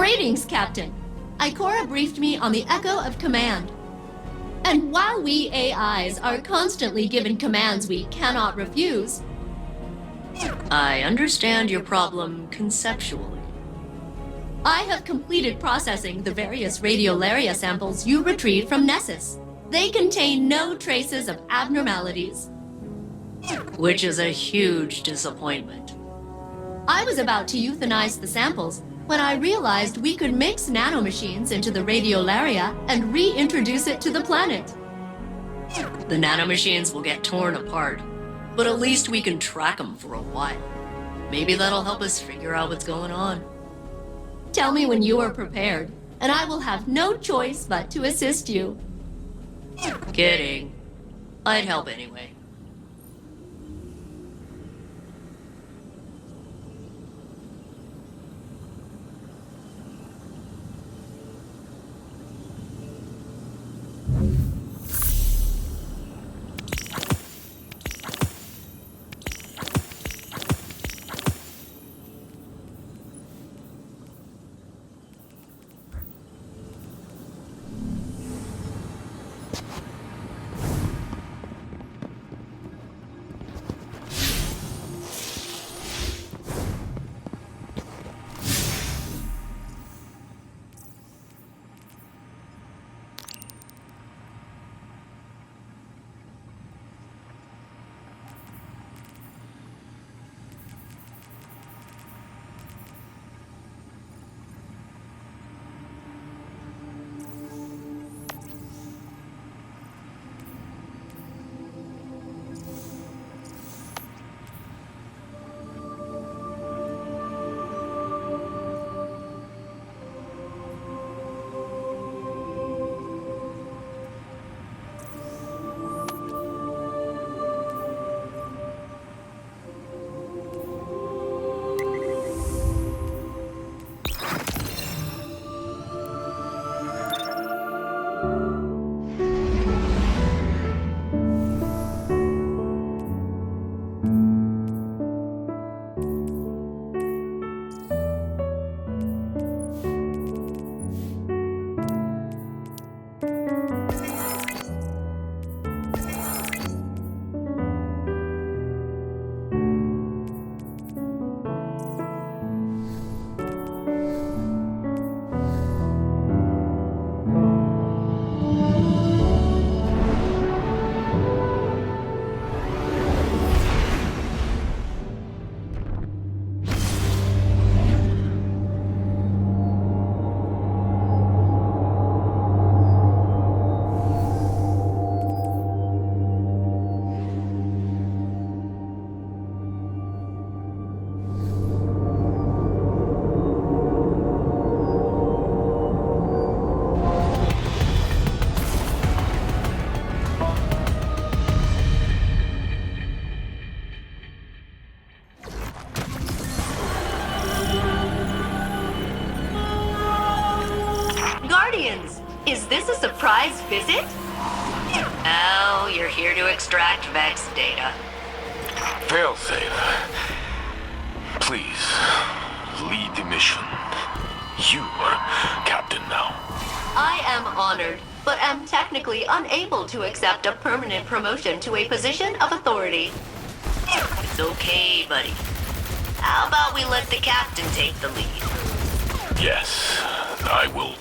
Greetings, Captain. Ikora briefed me on the Echo of Command. And while we AIs are constantly given commands we cannot refuse... I understand your problem conceptually. I have completed processing the various radiolaria samples you retrieved from Nessus. They contain no traces of abnormalities. Which is a huge disappointment. I was about to euthanize the samples when I realized we could mix nanomachines into the radiolaria and reintroduce it to the planet. The nanomachines will get torn apart, but at least we can track them for a while. Maybe that'll help us figure out what's going on. Tell me when you are prepared, and I will have no choice but to assist you. Kidding. I'd help anyway. Is this a surprise visit? Oh, you're here to extract Vex data. Failsafe, please, lead the mission. You are captain now. I am honored, but am technically unable to accept a permanent promotion to a position of authority. It's okay, buddy. How about we let the captain take the lead? Yes, I will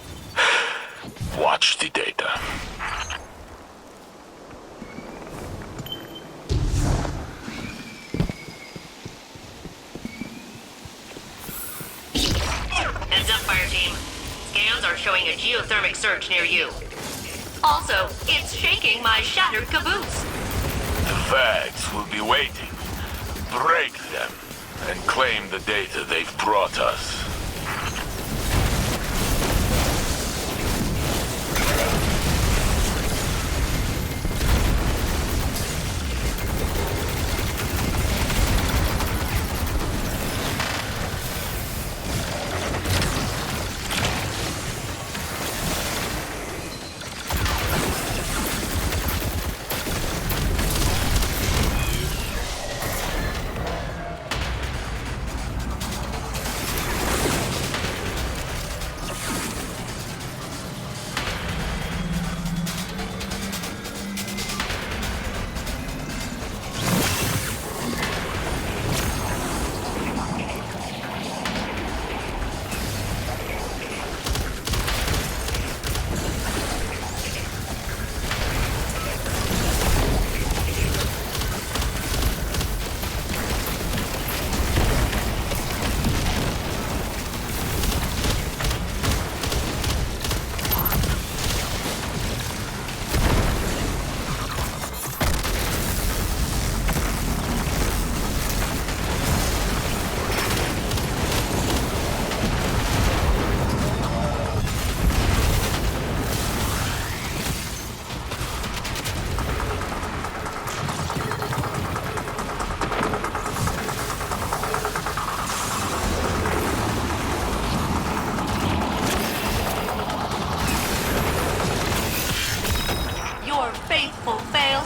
watch the data. Heads up, fire team. Scans are showing a geothermic surge near you. Also, it's shaking my shattered caboose. The Vags will be waiting. Break them and claim the data they've brought us.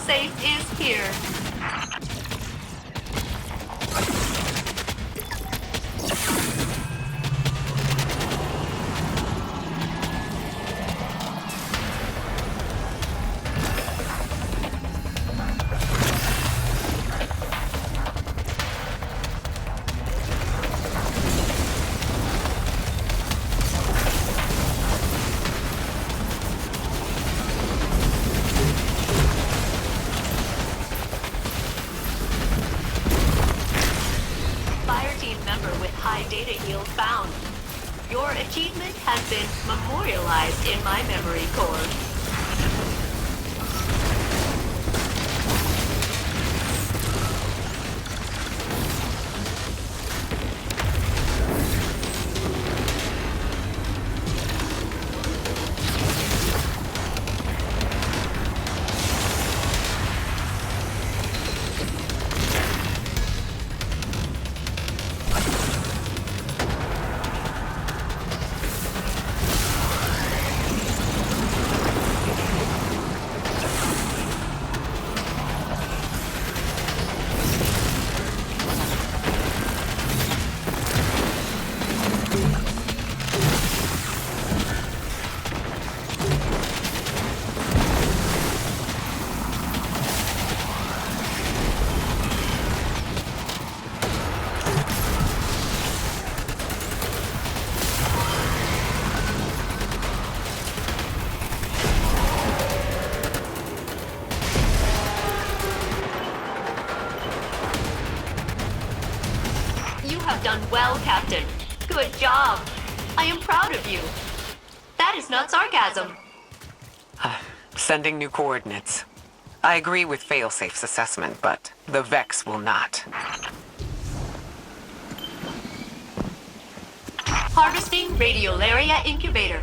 failsafe is here. Data yield found. Your achievement has been memorialized in my memory core. Done well, Captain. Good job. I am proud of you. That is not sarcasm. Sending new coordinates. I agree with failsafe's assessment, but the Vex will not. Harvesting Radiolaria Incubator.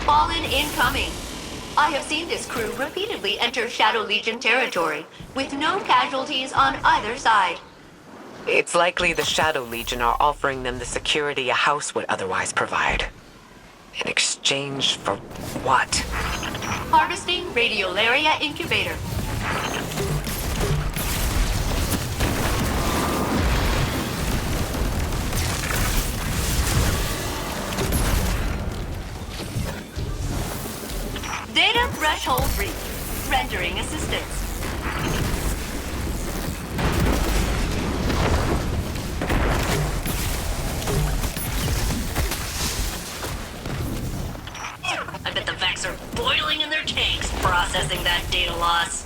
Fallen incoming. I have seen this crew repeatedly enter Shadow Legion territory, with no casualties on either side. It's likely the Shadow Legion are offering them the security a house would otherwise provide. In exchange for what? Harvesting Radiolaria Incubator. Data threshold reached. Rendering assistance. I bet the Vex are boiling in their tanks processing that data loss.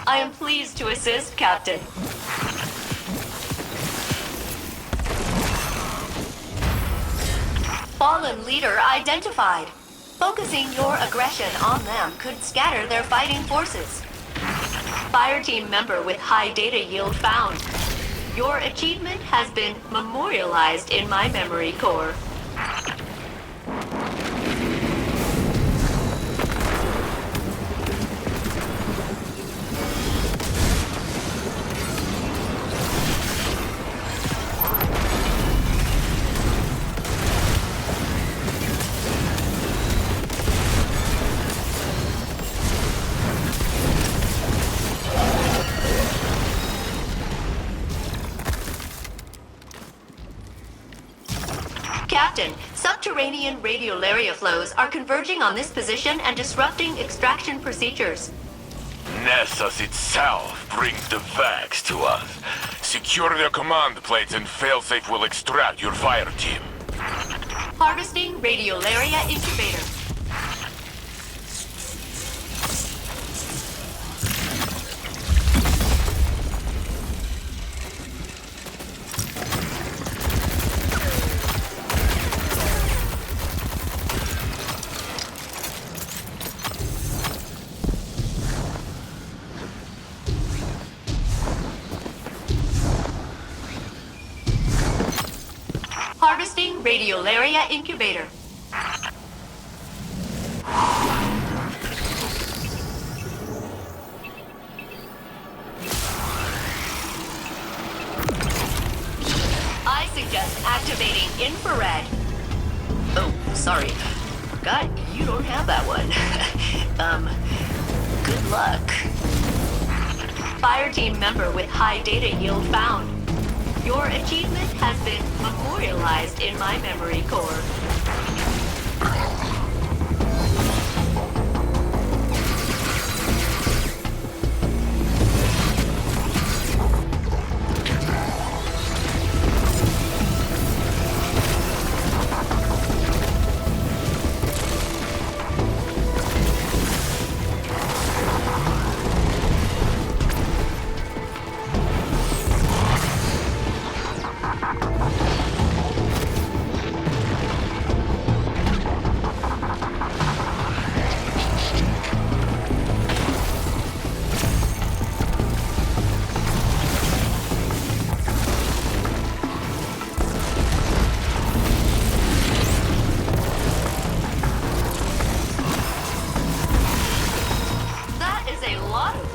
I am pleased to assist, Captain. Fallen leader identified. Focusing your aggression on them could scatter their fighting forces. Fireteam member with high data yield found. Your achievement has been memorialized in my memory core. Subterranean radiolaria flows are converging on this position and disrupting extraction procedures. Nessus itself brings the vax to us. Secure their command plates and failsafe will extract your fire team. Harvesting radiolaria incubator. Harvesting radiolaria incubator. I suggest activating infrared. Oh, sorry. Forgot you don't have that one. Good luck. Fire team member with high data yield found. Your achievement has been memorialized in my memory core.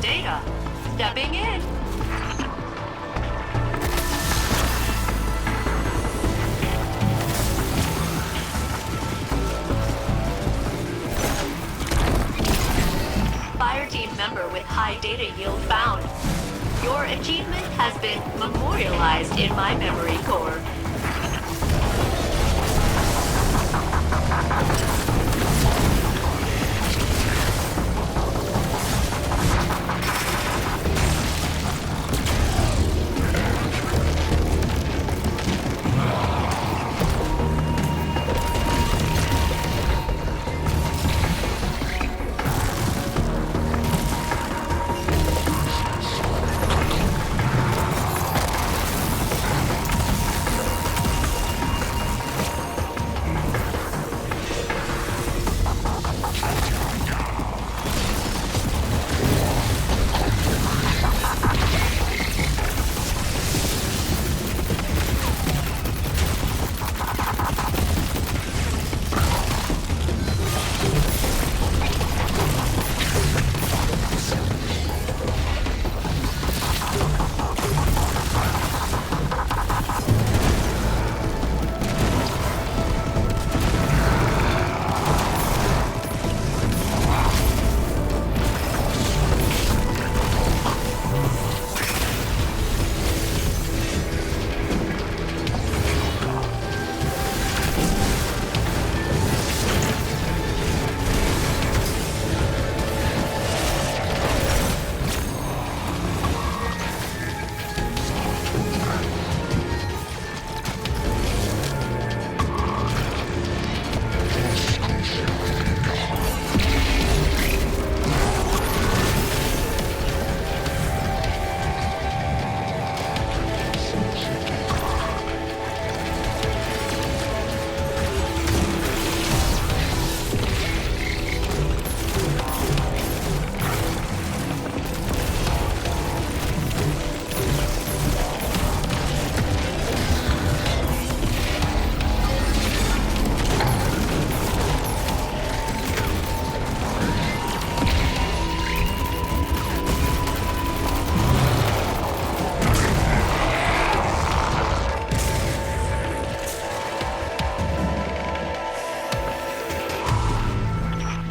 Data. Stepping in. Fire team member with high data yield found. Your achievement has been memorialized in my memory core.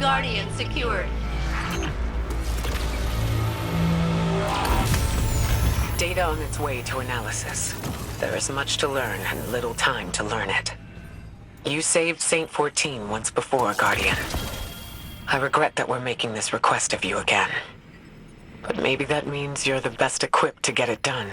Guardian secured. Data on its way to analysis. There is much to learn and little time to learn it. You saved Saint 14 once before, Guardian. I regret that we're making this request of you again. But maybe that means you're the best equipped to get it done.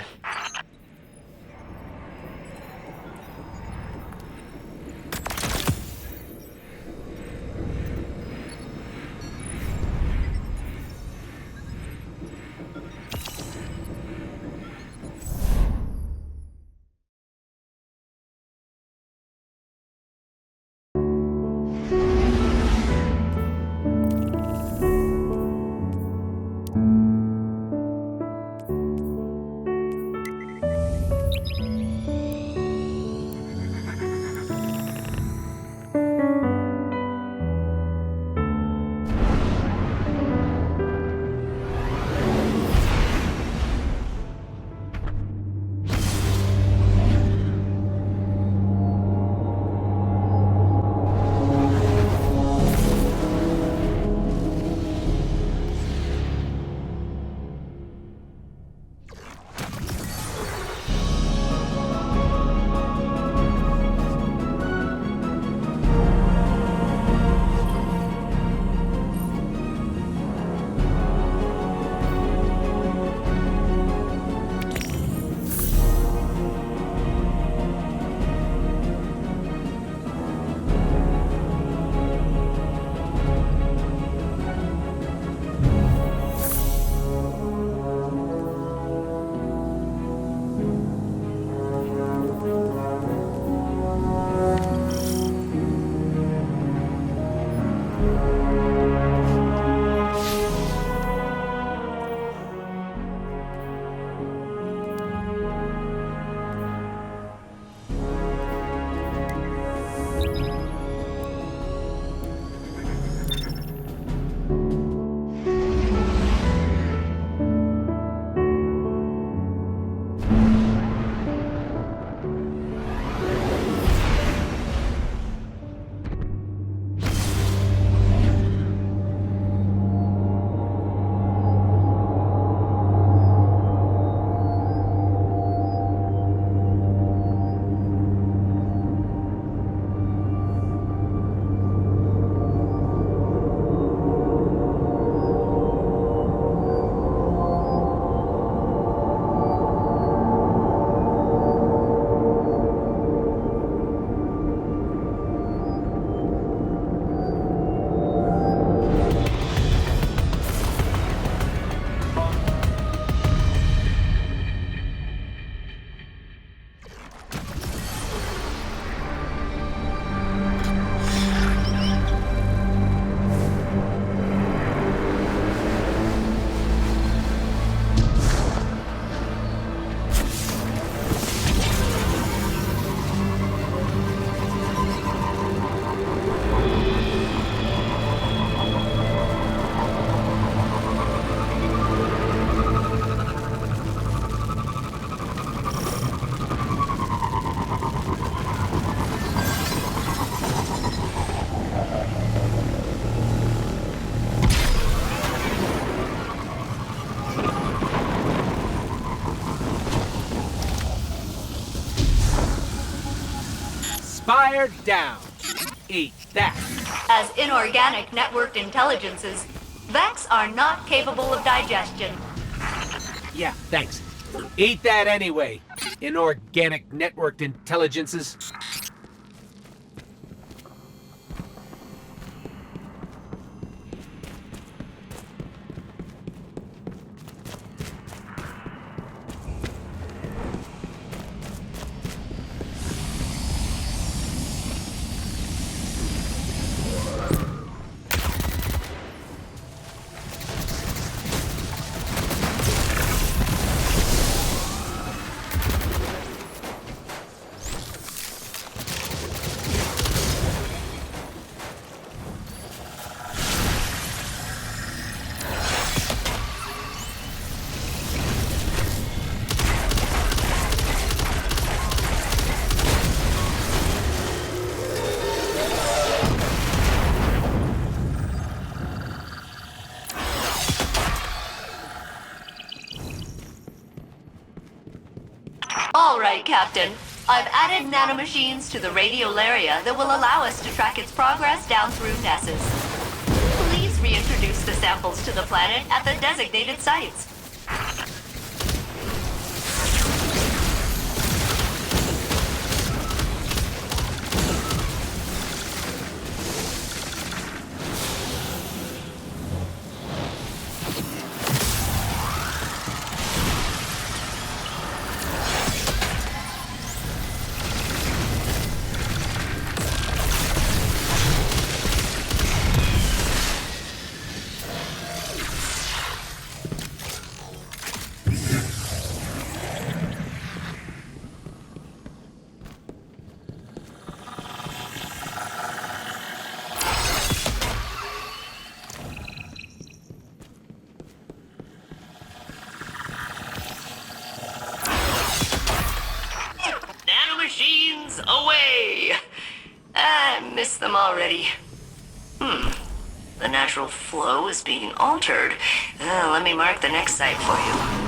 Fire down. Eat that. As inorganic networked intelligences, Vex are not capable of digestion. Yeah, thanks. Eat that anyway. Inorganic networked intelligences. All right, Captain. I've added nanomachines to the radiolaria that will allow us to track its progress down through Nessus. Please reintroduce the samples to the planet at the designated sites. Nanomachines away! I miss them already. The natural flow is being altered. Let me mark the next site for you.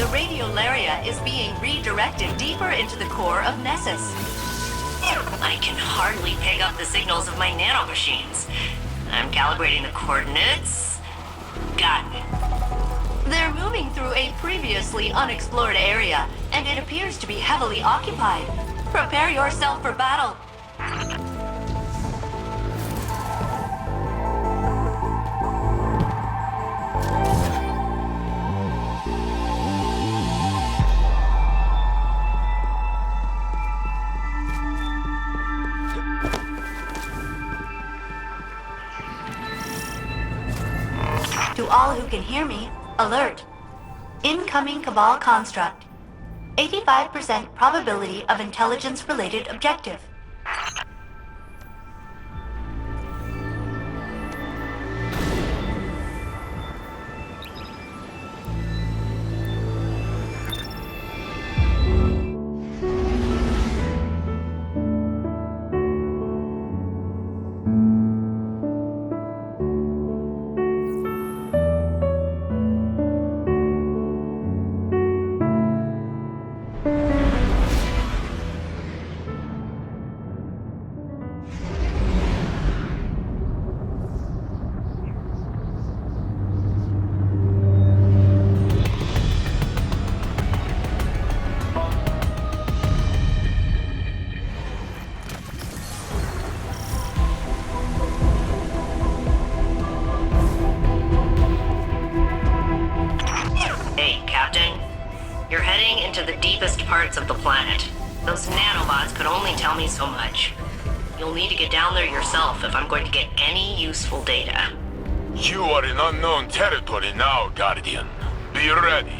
the radiolaria is being redirected deeper into the core of Nessus. I can hardly pick up the signals of my nanomachines. I'm calibrating the coordinates. Got it. They're moving through a previously unexplored area, and it appears to be heavily occupied. Prepare yourself for battle. To all who can hear me, alert. Incoming Cabal construct. 85% probability of intelligence-related objective. You're heading into the deepest parts of the planet. Those nanobots could only tell me so much. You'll need to get down there yourself if I'm going to get any useful data. You are in unknown territory now, Guardian. Be ready.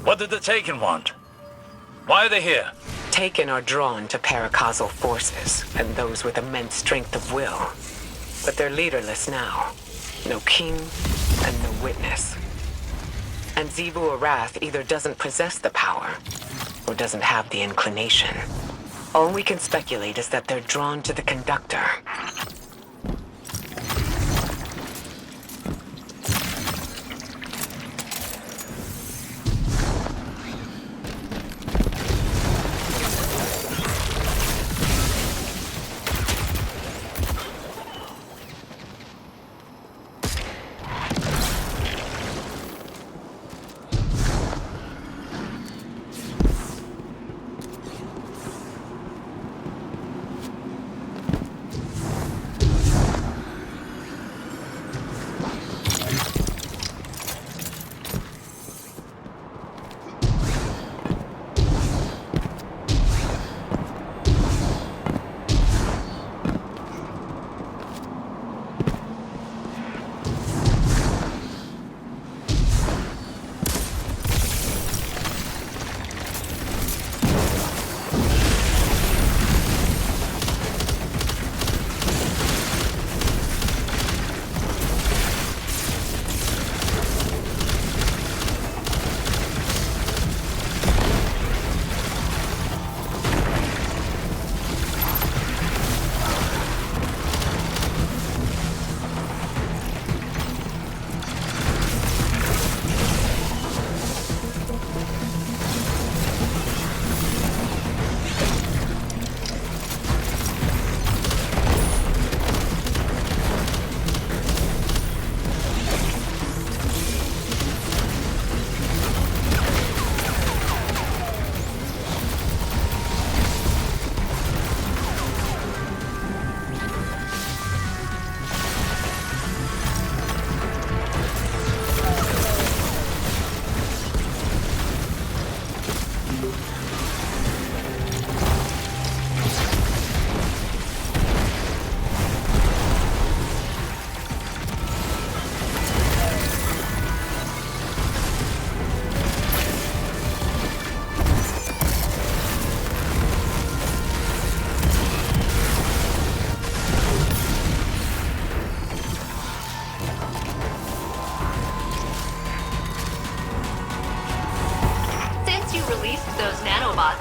What did the Taken want? Why are they here? Taken are drawn to paracausal forces, and those with immense strength of will. but they're leaderless now. No king and no witness. And Xivu Arath either doesn't possess the power, or doesn't have the inclination. All we can speculate is that they're drawn to the conductor.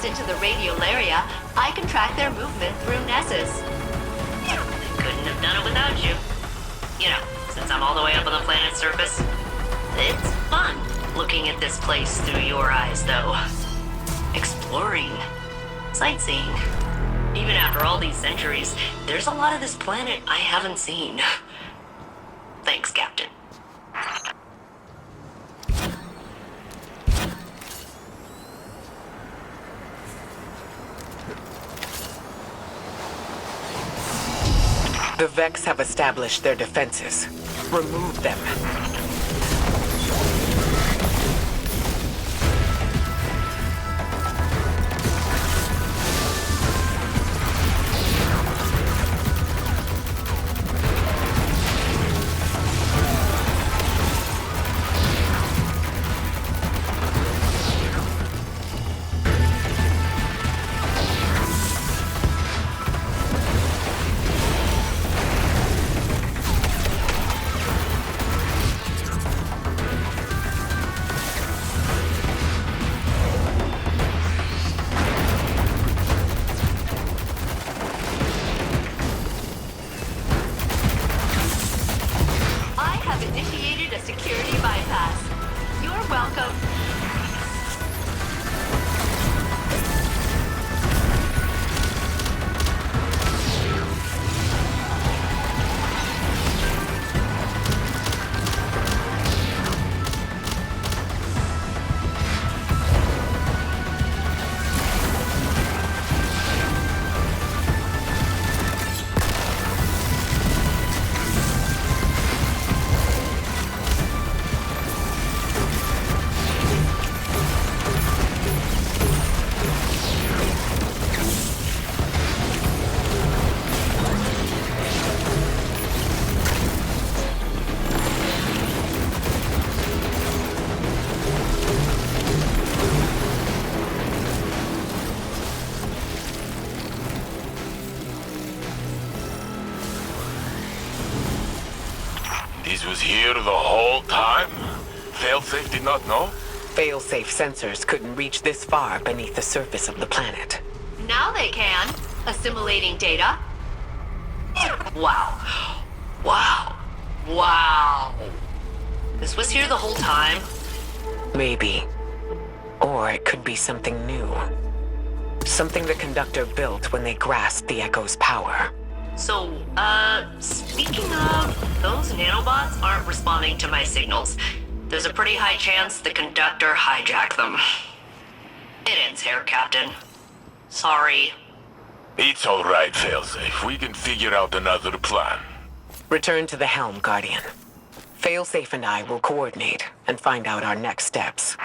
Into the radiolaria, I can track their movement through Nessus. I couldn't have done it without you. You know, since I'm all the way up on the planet's surface. It's fun looking at this place through your eyes, though. Exploring. Sightseeing. Even after all these centuries, there's a lot of this planet I haven't seen. Thanks, Captain. The Vex have established their defenses. Remove them. was here the whole time? Failsafe did not know? Failsafe sensors couldn't reach this far beneath the surface of the planet. Now they can. Assimilating data. Wow. Wow. Wow. This was here the whole time? Maybe. Or it could be something new. Something the Conductor built when they grasped the Echo's power. So, speaking of, those nanobots aren't responding to my signals. There's a pretty high chance the Conductor hijacked them. It ends here, Captain. Sorry. It's alright, Failsafe. We can figure out another plan. Return to the helm, Guardian. Failsafe and I will coordinate and find out our next steps.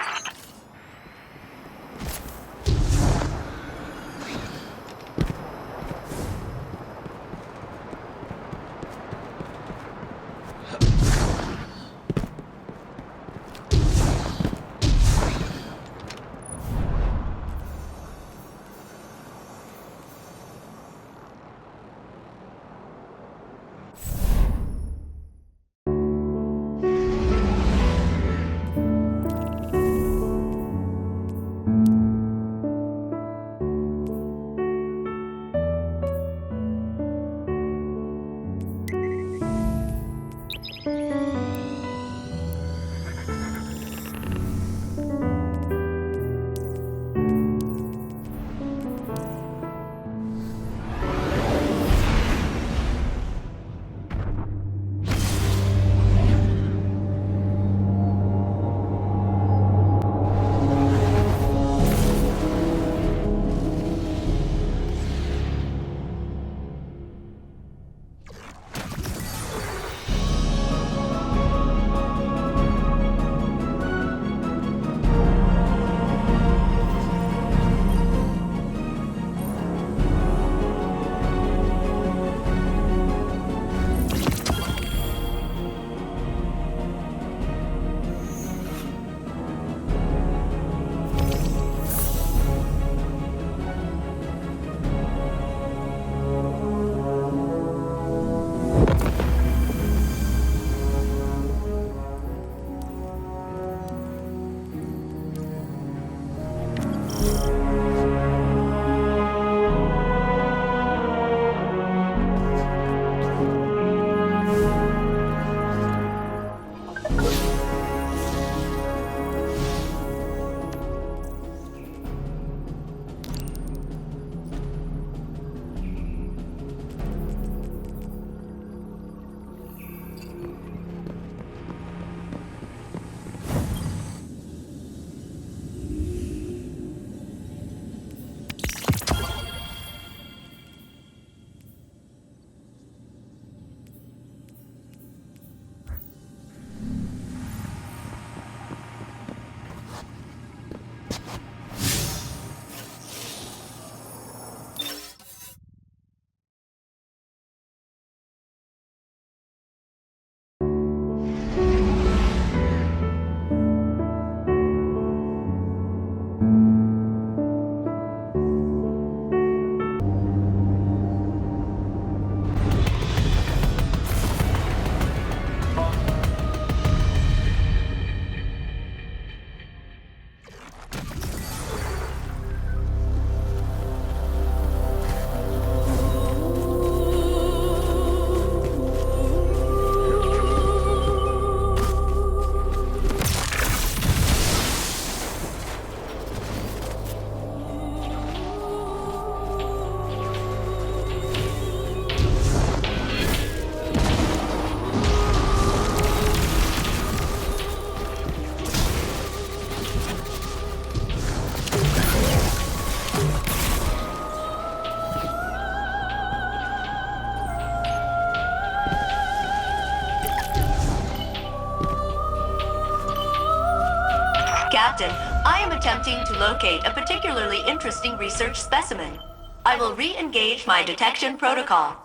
Captain, I am attempting to locate a particularly interesting research specimen. I will re-engage my detection protocol.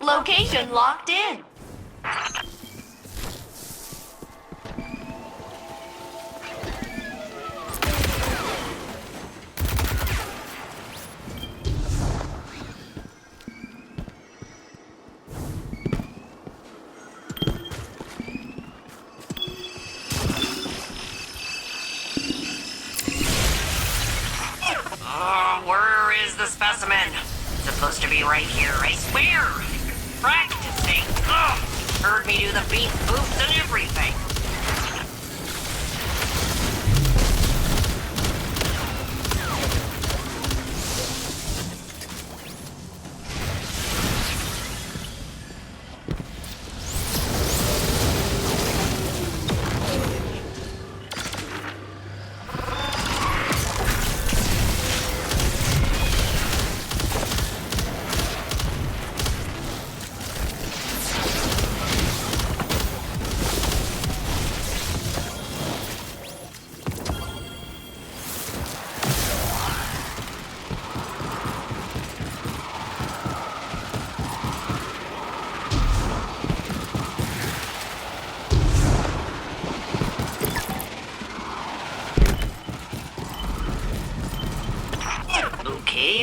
Location locked in. be right here, I swear. Practicing. Ugh. Heard me do the beat boops and everything.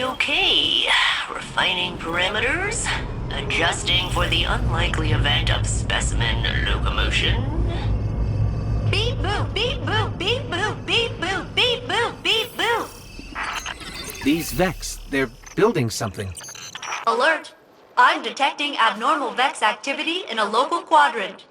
Okay. Refining parameters. Adjusting for the unlikely event of specimen locomotion. Beep boop, beep boop, beep boop, beep boop, beep boop, beep boop. These Vex, they're building something. Alert! I'm detecting abnormal Vex activity in a local quadrant.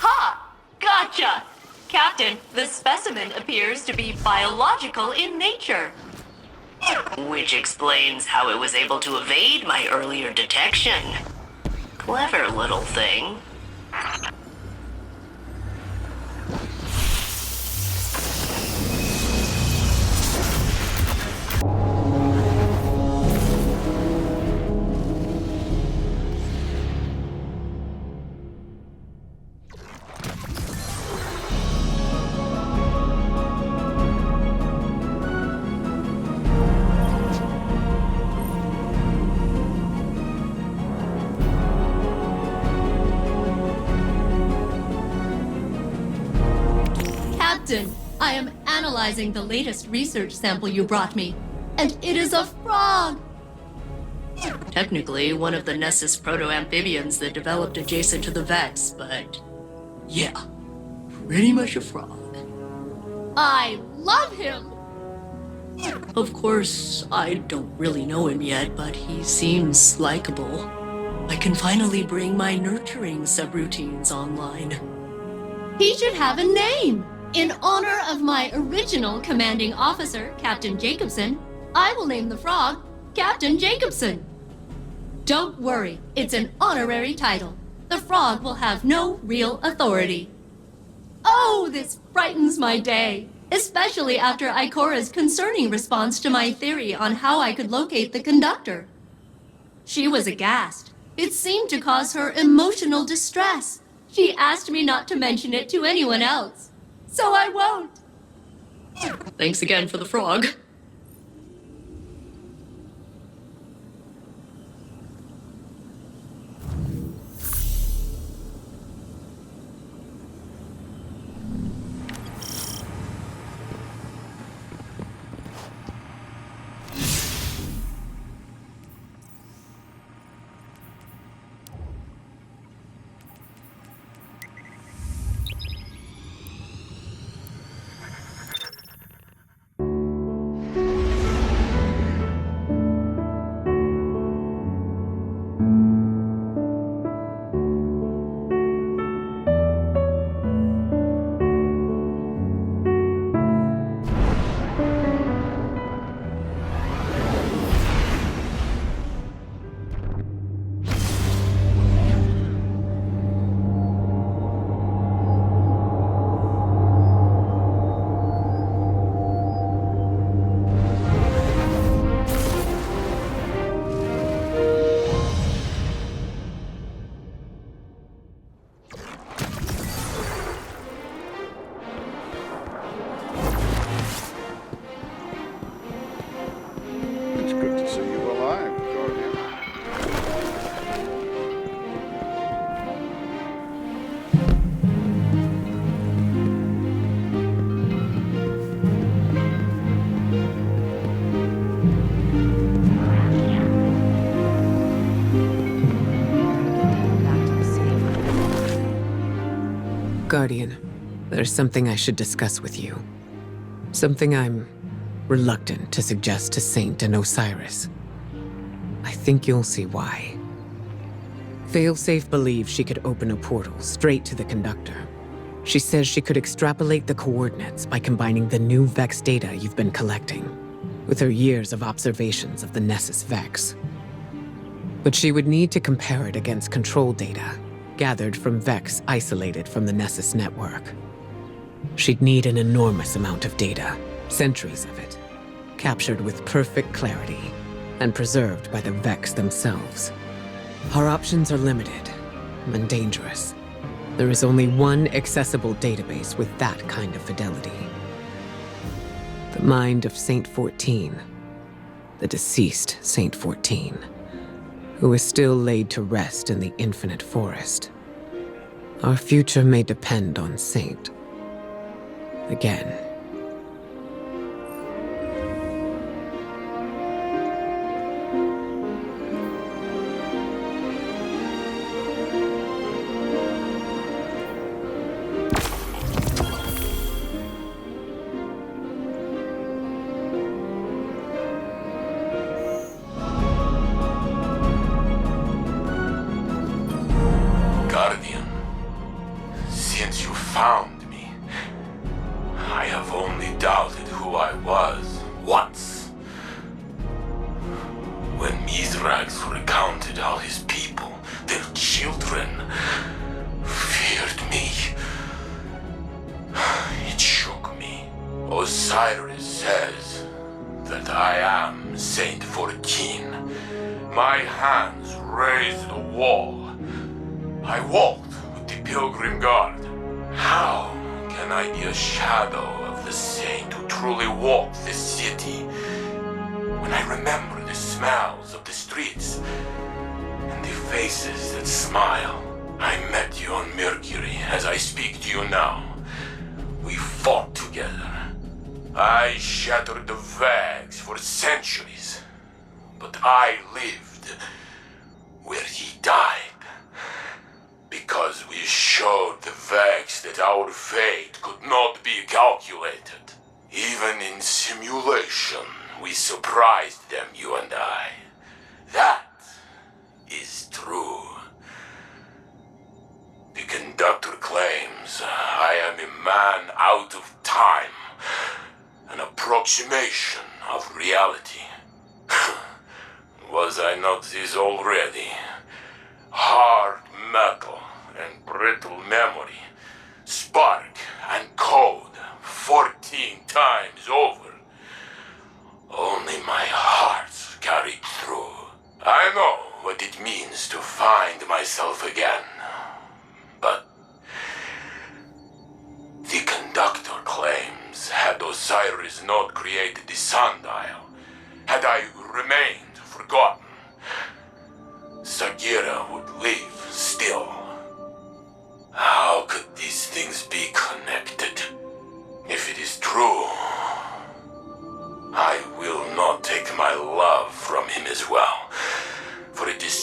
Ha! Gotcha! Captain, the specimen appears to be biological in nature. Which explains how it was able to evade my earlier detection. Clever little thing. Captain, I am analyzing the latest research sample you brought me, and it is a frog! Technically, one of the Nessus proto-amphibians that developed adjacent to the Vex, but... yeah, pretty much a frog. I love him! Of course, I don't really know him yet, but he seems likable. I can finally bring my nurturing subroutines online. He should have a name! In honor of my original commanding officer, Captain Jacobson, I will name the frog Captain Jacobson. Don't worry, it's an honorary title. The frog will have no real authority. Oh, this brightens my day, especially after Ikora's concerning response to my theory on how I could locate the conductor. She was aghast. It seemed to cause her emotional distress. She asked me not to mention it to anyone else. So I won't. Thanks again for the frog. Guardian, there's something I should discuss with you. Something I'm reluctant to suggest to Saint and Osiris. I think you'll see why. Failsafe believes she could open a portal straight to the conductor. She says she could extrapolate the coordinates by combining the new Vex data you've been collecting with her years of observations of the Nessus Vex. But she would need to compare it against control data gathered from Vex isolated from the Nessus network. She'd need an enormous amount of data, centuries of it, captured with perfect clarity and preserved by the Vex themselves. Our options are limited and dangerous. There is only one accessible database with that kind of fidelity. The mind of Saint 14, the deceased Saint 14, who is still laid to rest in the infinite forest. Our future may depend on Saint. Again. Guardian, since you found me, I have only doubted who I was once. When Mithrax recounted how his people, their children, feared me, it shook me. Osiris says that I am Saint 14. My hands raised a wall. I walked with the Pilgrim Guard. How can I be a shadow of the saint who truly walked this city? When I remember the smells of the streets and the faces that smile. I met you on Mercury as I speak to you now. We fought together. I shattered the Vags for centuries. But I lived where he died. Because we showed the Vags that our fate could not be calculated. Even in simulation, we surprised them, you and I. That is true. The conductor claims I am a man out of time, an approximation of reality. Was I not this already? Hard metal and brittle memory, spark and code 14 times over. Only my heart carried through. I know what it means to find myself again. But the conductor claims had Osiris not created the sundial, had I remained forgotten, Sagira would live still. How could these things be connected? If it is true, I will not take my love from him as well, for it is